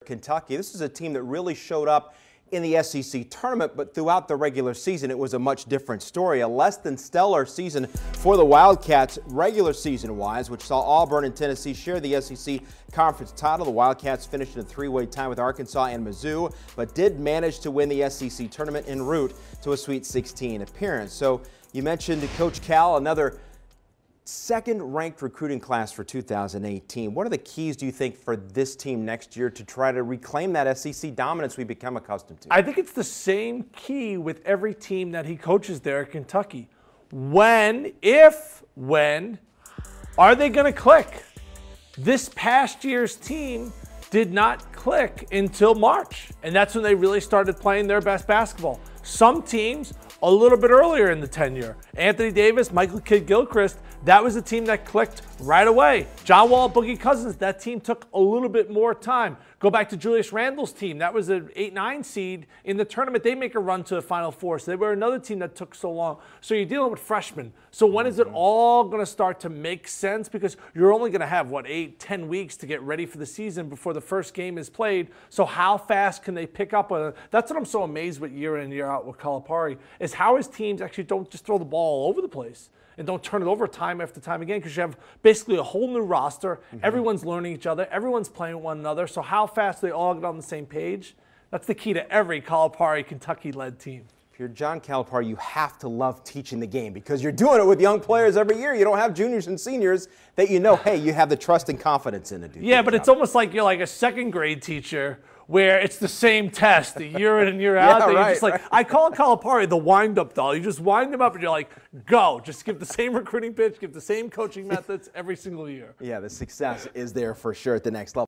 Kentucky. This is a team that really showed up in the SEC tournament, but throughout the regular season, it was a much different story. A less than stellar season for the Wildcats regular season-wise, which saw Auburn and Tennessee share the SEC conference title. The Wildcats finished in a three-way tie with Arkansas and Mizzou, but did manage to win the SEC tournament en route to a Sweet 16 appearance. So you mentioned Coach Cal, another second-ranked recruiting class for 2018. What are the keys, do you think, for this team next year to try to reclaim that SEC dominance we've become accustomed to? I think it's the same key with every team that he coaches there at Kentucky. When are they going to click? This past year's team did not click until March, and that's when they really started playing their best basketball. Some teams a little bit earlier in the tenure. Anthony Davis, Michael Kidd-Gilchrist, that was a team that clicked right away. John Wall, Boogie Cousins, that team took a little bit more time. Go back to Julius Randle's team. That was an 8-9 seed in the tournament. They make a run to the Final Four. So they were another team that took so long. So you're dealing with freshmen. So when is it all going to start to make sense? Because you're only going to have, 8-10 weeks to get ready for the season before the first game is played. So how fast can they pick up? That's what I'm so amazed with year in and year out with Calipari, is how his teams actually don't just throw the ball all over the place and don't turn it over time after time again, because you have basically a whole new roster. Everyone's learning each other. Everyone's playing one another. So how fast they all get on the same page, that's the key to every Calipari Kentucky-led team. If you're John Calipari, you have to love teaching the game because you're doing it with young players every year. You don't have juniors and seniors that hey, you have the trust and confidence in to do. Yeah, but it's almost like you're like a second grade teacher where it's the same test year in and year out. Yeah, You're just like, I call Calipari the wind-up doll. You just wind him up and you're like, go. Just give the same recruiting pitch, give the same coaching methods every single year. Yeah, the success is there for sure at the next level.